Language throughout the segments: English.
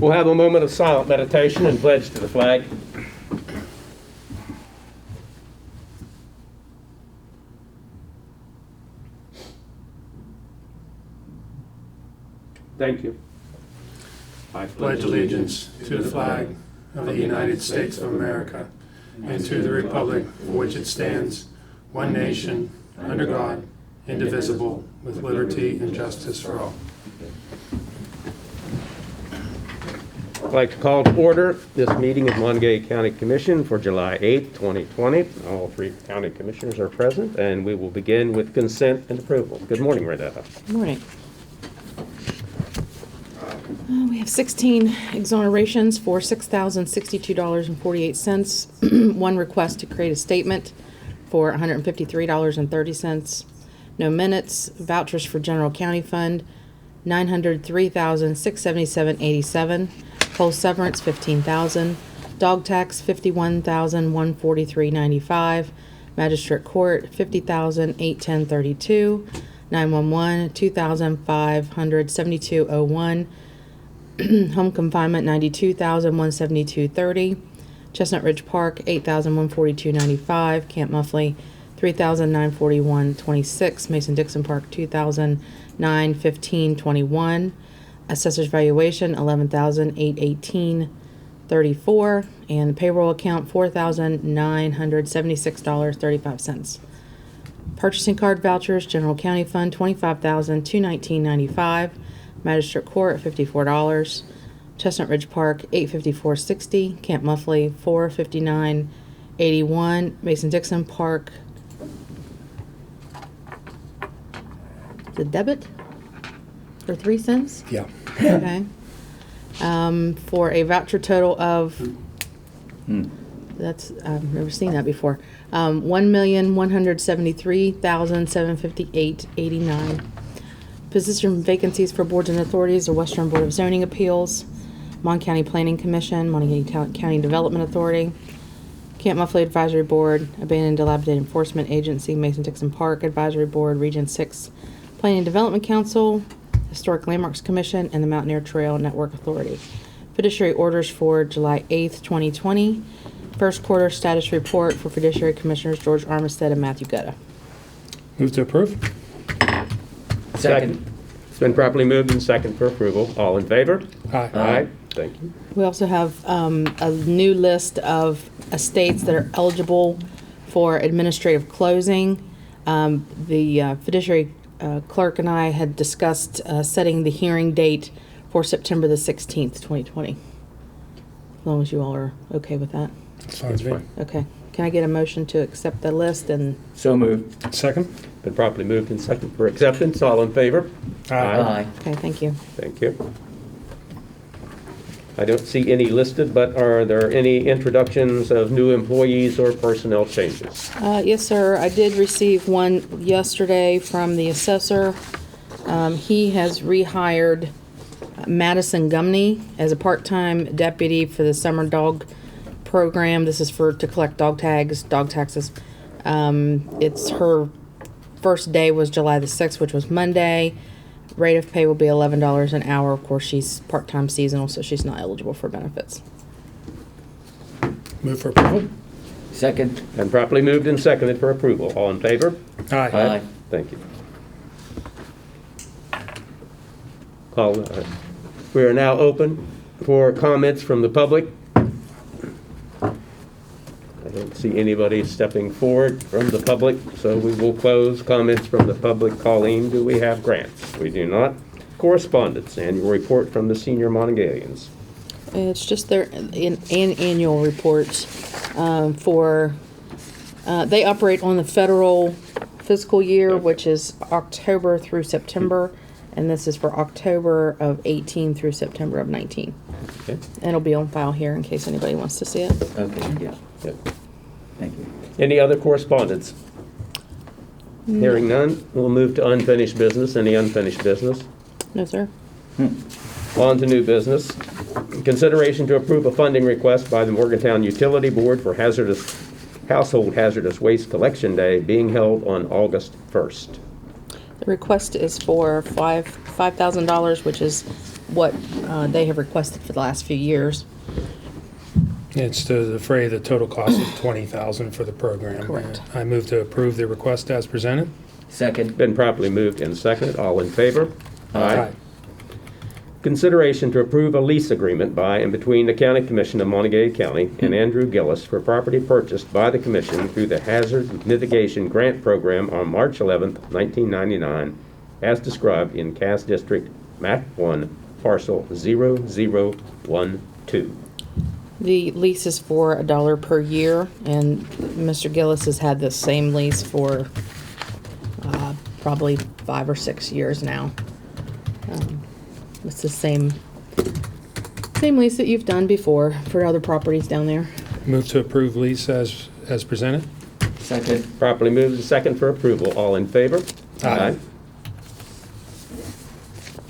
We'll have a moment of silent meditation and pledge to the flag. Thank you. I pledge allegiance to the flag of the United States of America and to the republic for which it stands, one nation, under God, indivisible, with liberty and justice for all. I'd like to call to order this meeting of Monongalia County Commission for July 8th, 2020. All three county commissioners are present, and we will begin with consent and approval. Good morning, Renetta. Good morning. We have 16 exonerations for $6,062.48. One request to create a statement for $153.30. No minutes. Vouchers for general county fund, $903,677.87. Poll severance, $15,000. Dog tax, $51,143.95. Magistrate court, $50,810.32. 911, $2,572.01. Home confinement, $92,172.30. Chestnut Ridge Park, $8,142.95. Camp Muffley, $3,941.26. Mason-Dixon Park, $2,915.21. Assessor's valuation, $11,818.34. And payroll account, $4,976.35. Purchasing card vouchers, general county fund, $25,219.95. Magistrate court, $54. Chestnut Ridge Park, $854.60. Camp Muffley, $459.81. Mason-Dixon Park, the debit for 3 cents. Yeah. Okay. For a voucher total of that's I've never seen that before. $1,173,758.89. Position vacancies for boards and authorities: the Western Board of Zoning Appeals, Mon County Planning Commission, Monongalia County Development Authority, Camp Muffley Advisory Board, Abandoned Dilapidated Enforcement Agency, Mason-Dixon Park Advisory Board, Region 6 Planning and Development Council, Historic Landmarks Commission, and the Mountaineer Trail Network Authority. Fiduciary orders for July 8th, 2020. First quarter status report for Fiduciary Commissioners George Armistead and Matthew Gutta. Move to approve. Second. It's been properly moved and second for approval. All in favor? Aye. Aye. Thank you. We also have a new list of estates that are eligible for administrative closing. The fiduciary clerk and I had discussed setting the hearing date for September the 16th, 2020. As long as you all are okay with that. Sounds good. Okay. Can I get a motion to accept the list? And So moved. Second. Been properly moved and second for acceptance. All in favor? Aye. okay, thank you. Thank you. I don't see any listed, but are there any introductions of new employees or personnel changes? Yes, sir. I did receive one yesterday from the assessor. He has rehired Madison Gumney as a part-time deputy for the summer dog program. This is to collect dog taxes. It's her first day was July the 6th, which was Monday. Rate of pay will be $11 an hour. Of course, she's part-time seasonal, so she's not eligible for benefits. Move for approval. Second. And properly moved and seconded for approval. All in favor? Aye. Thank you. We are now open for comments from the public. I don't see anybody stepping forward from the public, so we will close comments from the public. Colleen, do we have grants? We do not. Correspondence, annual report from the senior Monongalians. It's just their annual reports they operate on the federal fiscal year, which is October through September, and this is for October of 18 through September of 19. Okay. And it'll be on file here in case anybody wants to see it. Okay, yeah. Yep. Thank you. Any other correspondence? Hearing none, we'll move to unfinished business. Any unfinished business? No, sir. On to new business. Consideration to approve a funding request by the Morgantown Utility Board for Household Hazardous Waste Collection Day being held on August 1st. The request is for $5,000, which is what they have requested for the last few years. It's to defray the total cost of $20,000 for the program. Correct. I move to approve the request as presented. Second. Been properly moved and seconded. All in favor? Aye. Consideration to approve a lease agreement by and between the County Commission of Monongalia County and Andrew Gillis for property purchased by the Commission through the Hazard Mitigation Grant Program on March 11th, 1999, as described in Cass District Map 1, Parcel 0012. The lease is for $1 per year, and Mr. Gillis has had this same lease for probably 5 or 6 years now. It's the same lease that you've done before for other properties down there. Move to approve lease as presented. Second. Properly moved and second for approval. All in favor? Aye.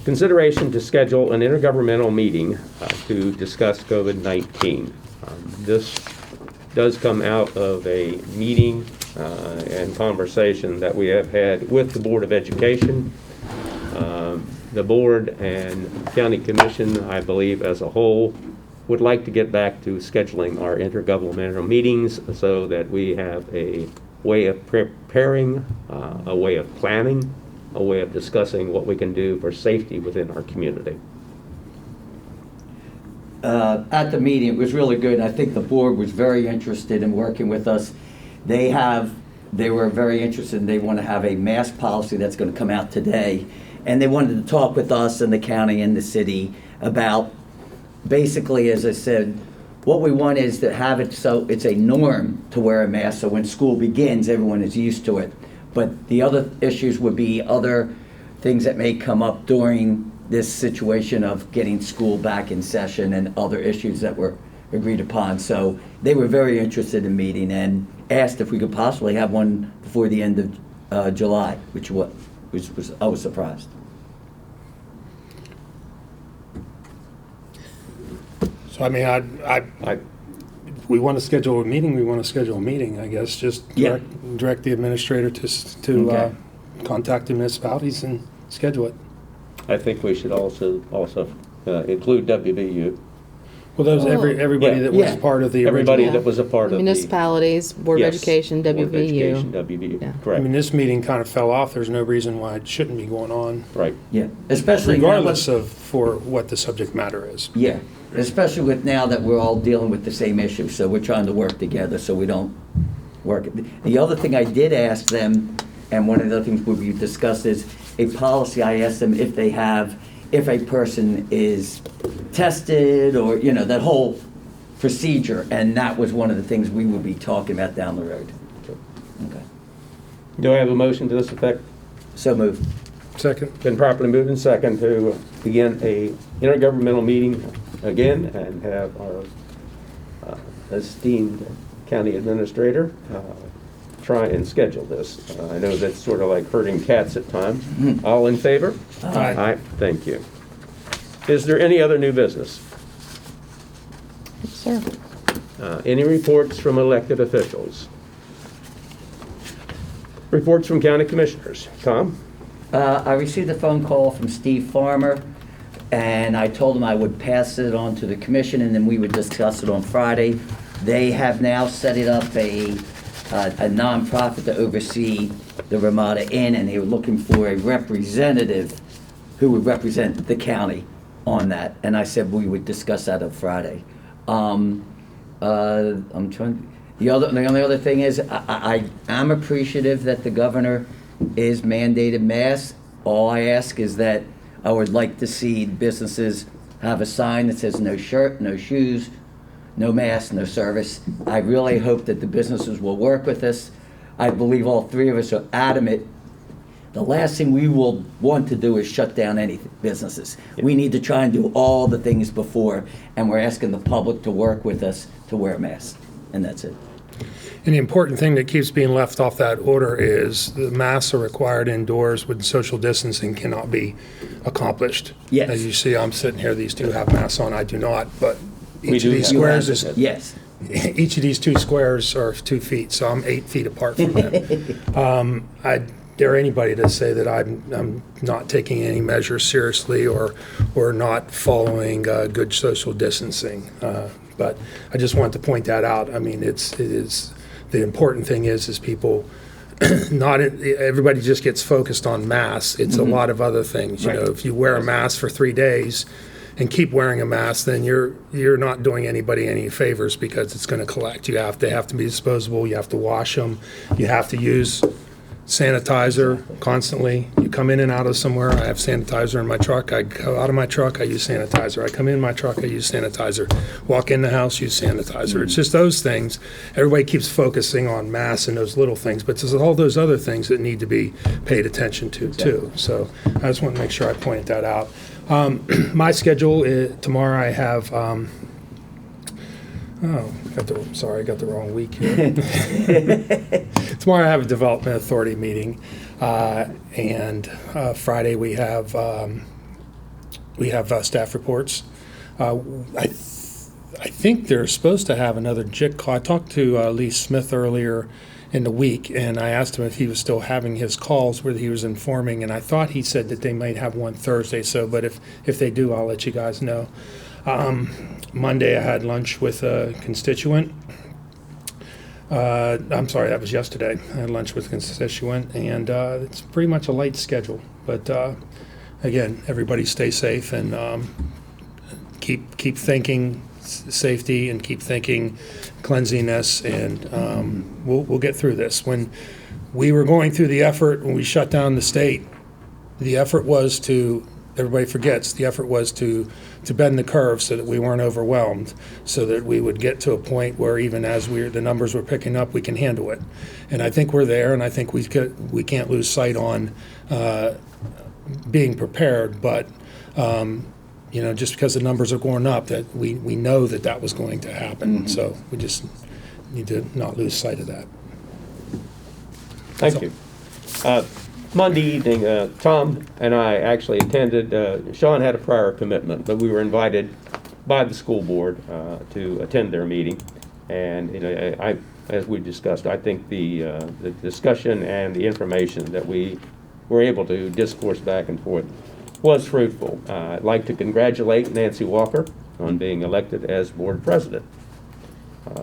Consideration to schedule an intergovernmental meeting to discuss COVID-19. This does come out of a meeting and conversation that we have had with the Board of Education. The Board and County Commission, I believe, as a whole, would like to get back to scheduling our intergovernmental meetings so that we have a way of preparing, a way of planning, a way of discussing what we can do for safety within our community. At the meeting, it was really good. I think the board was very interested in working with us. They were very interested, and they want to have a mask policy that's going to come out today. And they wanted to talk with us and the county and the city about, basically, as I said, what we want is to have it so it's a norm to wear a mask, so when school begins, everyone is used to it. But the other issues would be other things that may come up during this situation of getting school back in session and other issues that were agreed upon. So they were very interested in meeting and asked if we could possibly have one before the end of July, which was I was surprised. So I mean, we want to schedule a meeting. We want to schedule a meeting. I guess just direct the administrator to Okay. contact the municipalities and schedule it. I think we should also include WVU. Well, those everybody that was Yeah. part of the Everybody original. that was a part of the Municipalities, Board of Yes, Education, Board of Education, WVU. WVU, Yeah. I correct, mean, this meeting kind of fell off. There's no reason why it shouldn't be going on, right. Yeah, especially now regardless of for what the subject matter is. Yeah, especially with now that we're all dealing with the same issue, so we're trying to work together so we don't work. The other thing I did ask them, and one of the other things we discussed is a policy. I asked them if a person is tested or, that whole procedure, and that was one of the things we would be talking about down the road. Okay. Do I have a motion to this effect? So moved. Second. Been properly moved and second to begin a intergovernmental meeting again and have our esteemed county administrator try and schedule this. I know that's sort of like herding cats at times. All in favor? Aye. Aye, thank you. Is there any other new business? Yes, sir. Any reports from elected officials? Reports from county commissioners. Tom? I received a phone call from Steve Farmer, and I told him I would pass it on to the commission, and then we would discuss it on Friday. They have now set it up a nonprofit to oversee the Ramada Inn, and they were looking for a representative who would represent the county on that. And I said we would discuss that on Friday. I'm trying. The only other thing is I'm appreciative that the governor is mandated masks. All I ask is that I would like to see businesses have a sign that says no shirt, no shoes, no mask, no service. I really hope that the businesses will work with us. I believe all three of us are adamant. The last thing we will want to do is shut down any businesses. We need to try and do all the things before, and we're asking the public to work with us to wear masks, and that's it. And the important thing that keeps being left off that order is the masks are required indoors when social distancing cannot be accomplished. Yes. As you see, I'm sitting here, these two have masks on, I do not, but We each do of these have squares masks. is, Yes. each of these two squares are 2 feet, so I'm 8 feet apart from them. I dare anybody to say that I'm not taking any measures seriously or not following good social distancing. But I just want to point that out. I mean, it is the important thing is people. Not everybody just gets focused on masks. It's a lot of other things. You know, if you wear a mask for 3 days and keep wearing a mask, then you're not doing anybody any favors because it's going to collect. They have to be disposable. You have to wash them. You have to use sanitizer constantly. You come in and out of somewhere. I have sanitizer in my truck. I go out of my truck, I use sanitizer. I come in my truck, I use sanitizer. Walk in the house, use sanitizer. It's just those things. Everybody keeps focusing on masks and those little things, but there's all those other things that need to be paid attention to too. So I just want to make sure I point that out. My schedule is, tomorrow I have I got the wrong week here. Tomorrow I have a Development Authority meeting, and Friday we have staff reports. I think they're supposed to have another JIC call. I talked to Lee Smith earlier in the week, and I asked him if he was still having his calls where he was informing, and I thought he said that they might have one Thursday. So, but if they do, I'll let you guys know. Monday I had lunch with a constituent. I'm sorry, that was yesterday. I had lunch with a constituent, and it's pretty much a light schedule. But again, everybody stay safe and keep thinking safety and keep thinking cleanliness, and we'll get through this. When we were going through the effort, when we shut down the state, the effort was to, everybody forgets, the effort was to bend the curve so that we weren't overwhelmed, so that we would get to a point where even as the numbers were picking up, we can handle it. And I think we're there, and I think we can't lose sight on being prepared, but just because the numbers are going up, that we know that was going to happen. So we just need to not lose sight of that. Thank you. Monday evening, Tom and I actually attended, Sean had a prior commitment, but we were invited by the school board to attend their meeting. And as we discussed, I think the discussion and the information that we were able to discourse back and forth was fruitful. I'd like to congratulate Nancy Walker on being elected as board president.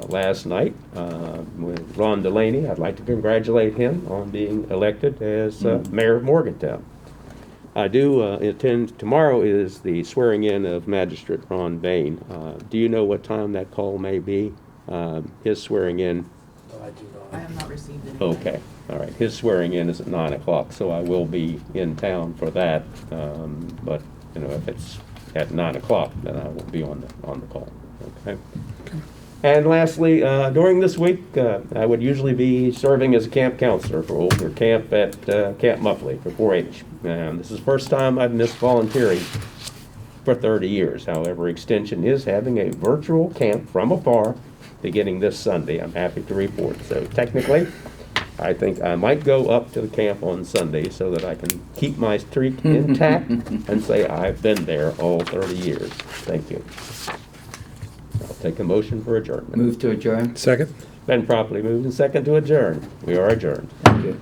Last night with Ron Delaney, I'd like to congratulate him on being elected as mayor of Morgantown. I do attend, tomorrow is the swearing in of Magistrate Ron Bain. Do you know what time that call may be? His swearing in? I have not received it. Okay, all right. His swearing in is at 9 o'clock, so I will be in town for that. But if it's at 9 o'clock, then I won't be on the call. Okay. And lastly, during this week, I would usually be serving as a camp counselor for older camp at Camp Muffley for 4-H. And this is the first time I've missed volunteering for 30 years. However, Extension is having a virtual camp from afar beginning this Sunday. I'm happy to report. So technically, I think I might go up to the camp on Sunday so that I can keep my streak intact and say I've been there all 30 years. Thank you. I'll take a motion for adjournment. Move to adjourn. Second. Been properly moved and second to adjourn. We are adjourned. Thank you.